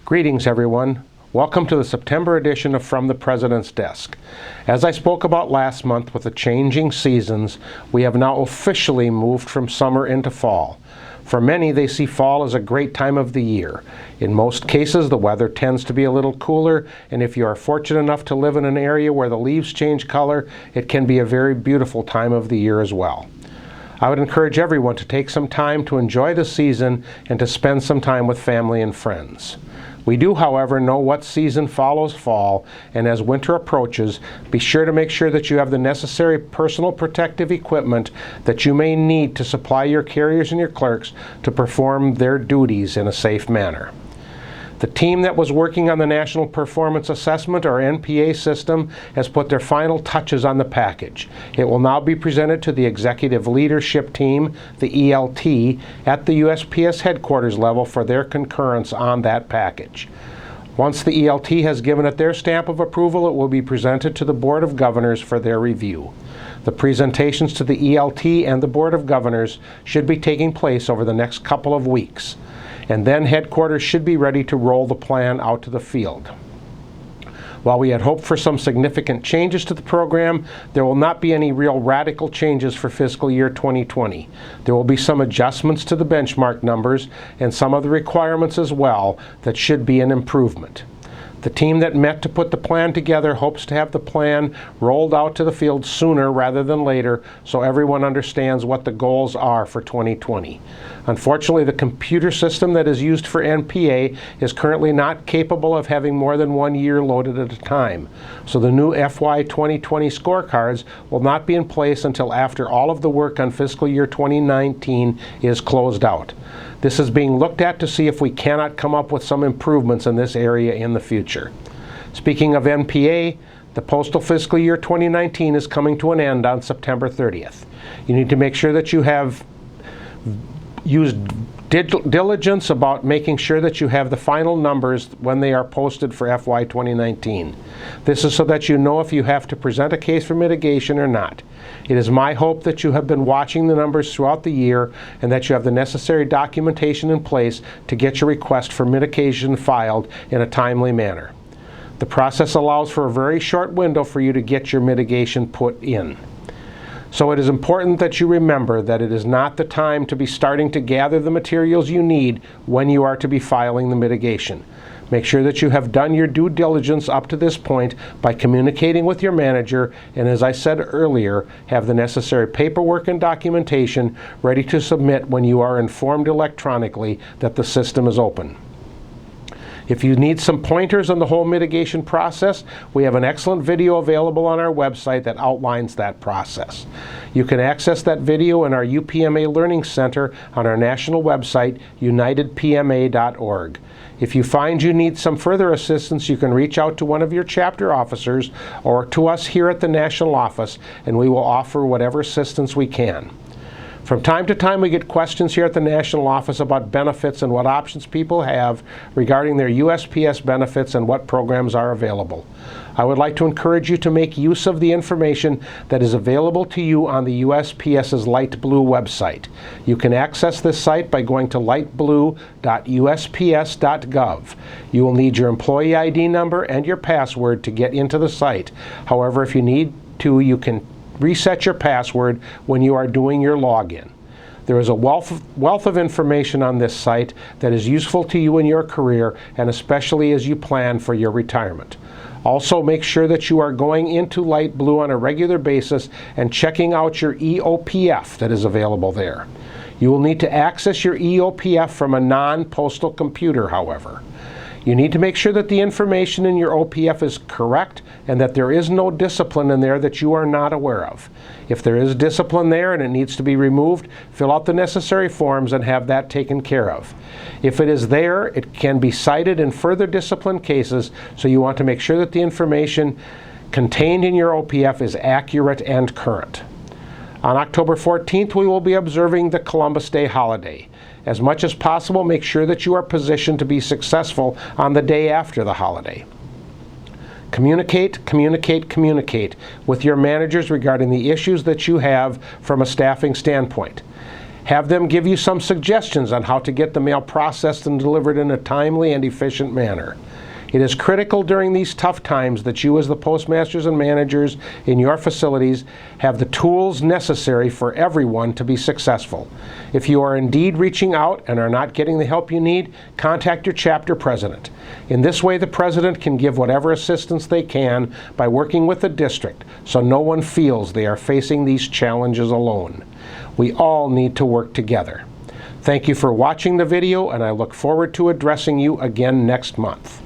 Greetings, everyone. Welcome to the September edition of From the President's Desk. As I spoke about last month with the changing seasons, we have now officially moved from summer into fall. For many, they see fall as a great time of the year. In most cases, the weather tends to be a little cooler, and if you are fortunate enough to live in an area where the leaves change color, it can be a very beautiful time of the year as well. I would encourage everyone to take some time to enjoy the season and to spend some time with family and friends. We do, however, know what season follows fall, and as winter approaches, be sure to make sure that you have the necessary personal protective equipment that you may need to supply your carriers and your clerks to perform their duties in a safe manner. The team that was working on the National Performance Assessment, or NPA system, has put their final touches on the package. It will now be presented to the Executive Leadership Team, the ELT, at the USPS headquarters level for their concurrence on that package. Once the ELT has given it their stamp of approval, it will be presented to the Board of Governors for their review. The presentations to the ELT and the Board of Governors should be taking place over the next couple of weeks, and then headquarters should be ready to roll the plan out to the field. While we had hoped for some significant changes to the program, there will not be any real radical changes for fiscal year 2020. There will be some adjustments to the benchmark numbers and some of the requirements as well that should be an improvement. The team that met to put the plan together hopes to have the plan rolled out to the field sooner rather than later so everyone understands what the goals are for 2020. Unfortunately, the computer system that is used for NPA is currently not capable of having more than 1 year loaded at a time. So the new FY 2020 scorecards will not be in place until after all of the work on fiscal year 2019 is closed out. This is being looked at to see if we cannot come up with some improvements in this area in the future. Speaking of NPA, the postal fiscal year 2019 is coming to an end on September 30th. You need to make sure that you have used diligence about making sure that you have the final numbers when they are posted for FY 2019. This is so that you know if you have to present a case for mitigation or not. It is my hope that you have been watching the numbers throughout the year and that you have the necessary documentation in place to get your request for mitigation filed in a timely manner. The process allows for a very short window for you to get your mitigation put in. So it is important that you remember that it is not the time to be starting to gather the materials you need when you are to be filing the mitigation. Make sure that you have done your due diligence up to this point by communicating with your manager, and as I said earlier, have the necessary paperwork and documentation ready to submit when you are informed electronically that the system is open. If you need some pointers on the whole mitigation process, we have an excellent video available on our website that outlines that process. You can access that video in our UPMA Learning Center on our national website, unitedpma.org. If you find you need some further assistance, you can reach out to one of your chapter officers or to us here at the national office, and we will offer whatever assistance we can. From time to time, we get questions here at the national office about benefits and what options people have regarding their USPS benefits and what programs are available. I would like to encourage you to make use of the information that is available to you on the USPS's Light Blue website. You can access this site by going to lightblue.usps.gov. You will need your employee ID number and your password to get into the site. However, if you need to, you can reset your password when you are doing your login. There is a wealth of information on this site that is useful to you in your career and especially as you plan for your retirement. Also, make sure that you are going into Light Blue on a regular basis and checking out your EOPF that is available there. You will need to access your EOPF from a non-postal computer, however. You need to make sure that the information in your OPF is correct and that there is no discipline in there that you are not aware of. If there is discipline there and it needs to be removed, fill out the necessary forms and have that taken care of. If it is there, it can be cited in further discipline cases, so you want to make sure that the information contained in your OPF is accurate and current. On October 14th, we will be observing the Columbus Day holiday. As much as possible, make sure that you are positioned to be successful on the day after the holiday. Communicate, communicate, communicate with your managers regarding the issues that you have from a staffing standpoint. Have them give you some suggestions on how to get the mail processed and delivered in a timely and efficient manner. It is critical during these tough times that you, as the postmasters and managers in your facilities, have the tools necessary for everyone to be successful. If you are indeed reaching out and are not getting the help you need, contact your chapter president. In this way, the president can give whatever assistance they can by working with the district, so no one feels they are facing these challenges alone. We all need to work together. Thank you for watching the video, and I look forward to addressing you again next month.